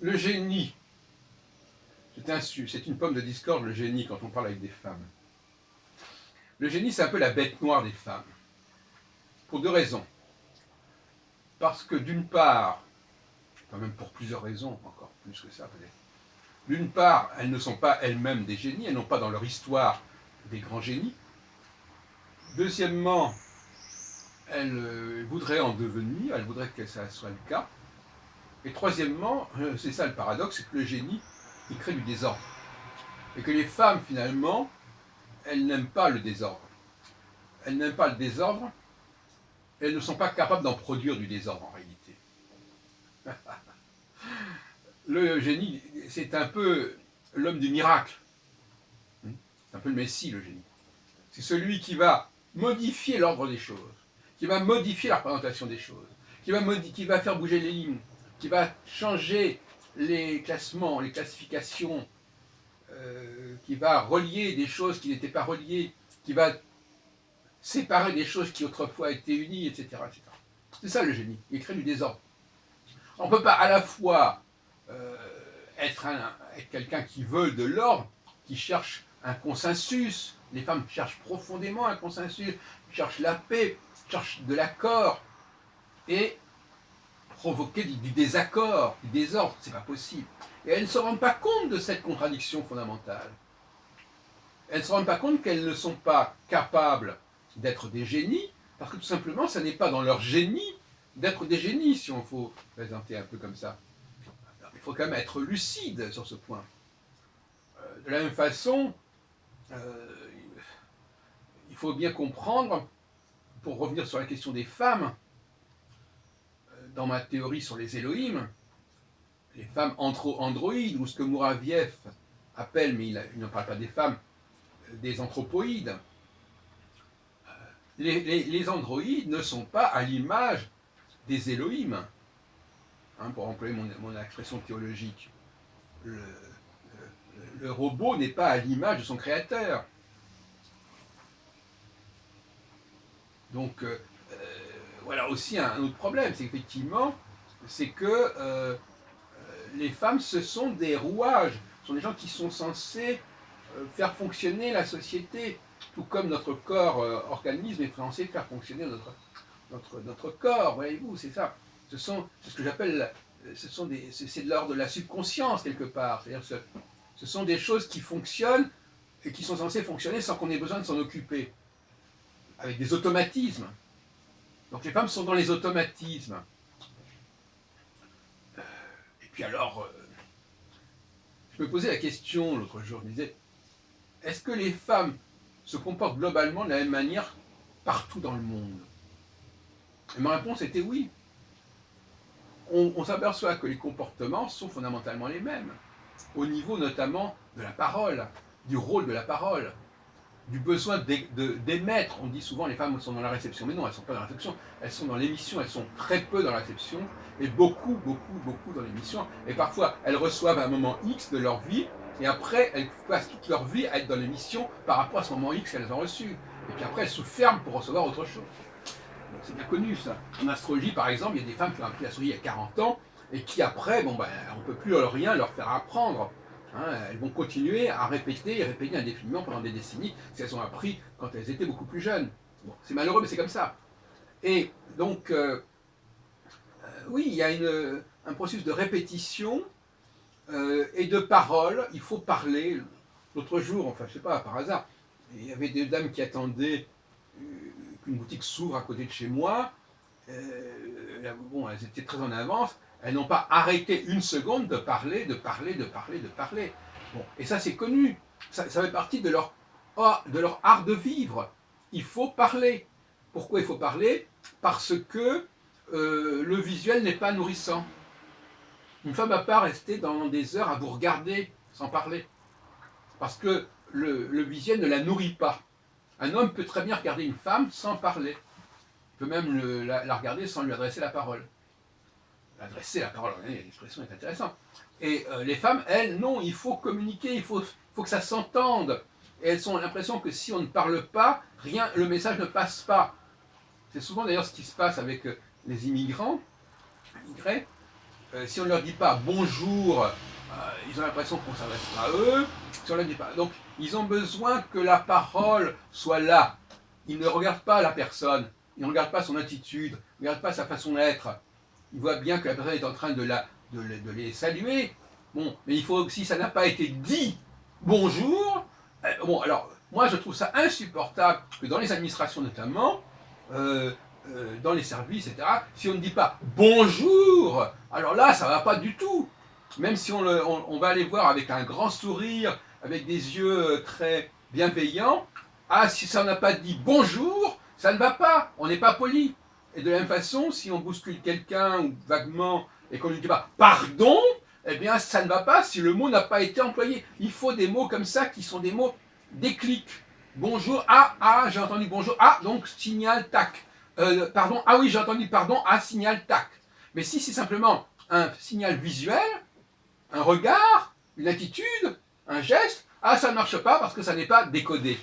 Le génie, c'est une pomme de discorde, le génie, quand on parle avec des femmes. Le génie, c'est un peu la bête noire des femmes, pour deux raisons. Parce que d'une part, quand même pour plusieurs raisons, encore plus que ça peut-être. D'une part, elles ne sont pas elles-mêmes des génies, elles n'ont pas dans leur histoire des grands génies. Deuxièmement, elles voudraient en devenir, elles voudraient que ça soit le cas. Et troisièmement, c'est ça le paradoxe, c'est que le génie, il crée du désordre. Et que les femmes, finalement, elles n'aiment pas le désordre. Elles n'aiment pas le désordre, elles ne sont pas capables d'en produire du désordre en réalité. Le génie, c'est un peu l'homme du miracle. C'est un peu le Messie, le génie. C'est celui qui va modifier l'ordre des choses, qui va modifier la représentation des choses, qui va faire bouger les lignes, qui va changer les classements, les classifications, qui va relier des choses qui n'étaient pas reliées, qui va séparer des choses qui autrefois étaient unies, etc. etc. C'est ça le génie, il crée du désordre. On ne peut pas à la fois être quelqu'un qui veut de l'ordre, qui cherche un consensus. Les femmes cherchent profondément un consensus, cherchent la paix, cherchent de l'accord, et provoquer du désaccord, du désordre, c'est pas possible. Et elles ne se rendent pas compte de cette contradiction fondamentale. Elles ne se rendent pas compte qu'elles ne sont pas capables d'être des génies, parce que tout simplement, ça n'est pas dans leur génie d'être des génies, si on faut présenter un peu comme ça. Alors, il faut quand même être lucide sur ce point. De la même façon, il faut bien comprendre, pour revenir sur la question des femmes, dans ma théorie sur les Elohim, les femmes androïdes, ou ce que Muraviev appelle, mais il ne parle pas des femmes, des anthropoïdes. Les androïdes ne sont pas à l'image des Elohim, hein, pour employer mon expression théologique. Le robot n'est pas à l'image de son créateur. Donc, voilà aussi un autre problème, c'est qu'effectivement, c'est que les femmes, ce sont des rouages, ce sont des gens qui sont censés faire fonctionner la société, tout comme notre corps organisme est censé faire fonctionner notre corps, voyez-vous, c'est ça. C'est ce que j'appelle, c'est de l'ordre de la subconscience quelque part, c'est-à-dire ce sont des choses qui fonctionnent et qui sont censées fonctionner sans qu'on ait besoin de s'en occuper, avec des automatismes. Donc les femmes sont dans les automatismes. Et puis alors, je me posais la question l'autre jour, je me disais, est-ce que les femmes se comportent globalement de la même manière partout dans le monde? Et ma réponse était oui. On s'aperçoit que les comportements sont fondamentalement les mêmes, au niveau notamment de la parole, du rôle de la parole, du besoin d'émettre. On dit souvent les femmes sont dans la réception, mais non, elles ne sont pas dans la réception, elles sont dans l'émission, elles sont très peu dans la réception, et beaucoup dans l'émission, et parfois elles reçoivent un moment X de leur vie, et après elles passent toute leur vie à être dans l'émission par rapport à ce moment X qu'elles ont reçu, et puis après elles se ferment pour recevoir autre chose. C'est bien connu ça. En astrologie par exemple, il y a des femmes qui ont appris l'astrologie il y a 40 ans, et qui après, on ne peut plus rien leur faire apprendre. Hein, elles vont continuer à répéter et répéter indéfiniment pendant des décennies ce qu'elles ont appris quand elles étaient beaucoup plus jeunes. Bon, c'est malheureux, mais c'est comme ça. Et donc, oui, il y a un processus de répétition et de parole. Il faut parler. L'autre jour, enfin, je ne sais pas, par hasard, il y avait des dames qui attendaient qu'une boutique s'ouvre à côté de chez moi. Bon, elles étaient très en avance. Elles n'ont pas arrêté une seconde de parler. Bon, et ça, c'est connu. Ça fait partie de leur art de vivre. Il faut parler. Pourquoi il faut parler? Parce que le visuel n'est pas nourrissant. Une femme ne va pas rester dans des heures à vous regarder sans parler. Parce que le visuel ne la nourrit pas. Un homme peut très bien regarder une femme sans parler. Il peut même la regarder sans lui adresser la parole. Adresser la parole, l'expression est intéressante. Et les femmes, elles, non, il faut communiquer, il faut que ça s'entende. Et elles ont l'impression que si on ne parle pas, rien, le message ne passe pas. C'est souvent d'ailleurs ce qui se passe avec les immigrés. Si on ne leur dit pas bonjour, ils ont l'impression qu'on ne s'adresse pas à eux. Si on leur dit pas. Donc, ils ont besoin que la parole soit là. Ils ne regardent pas la personne, ils ne regardent pas son attitude, ils ne regardent pas sa façon d'être. Ils voient bien que la personne est en train de les saluer. Bon, mais il faut aussi, ça n'a pas été dit bonjour. Bon, alors, moi je trouve ça insupportable que dans les administrations notamment, euh, dans les services, etc., si on ne dit pas bonjour, alors là, ça ne va pas du tout. Même si on va aller voir avec un grand sourire, avec des yeux très bienveillants, ah, si ça n'a pas dit bonjour, ça ne va pas, on n'est pas poli. Et de la même façon, si on bouscule quelqu'un ou vaguement et qu'on ne lui dit pas pardon, eh bien ça ne va pas si le mot n'a pas été employé. Il faut des mots comme ça qui sont des mots déclic. Bonjour, j'ai entendu bonjour, donc signal, tac. Pardon, oui, j'ai entendu pardon, signal, tac. Mais si c'est simplement un signal visuel, un regard, une attitude, un geste, ça ne marche pas parce que ça n'est pas décodé.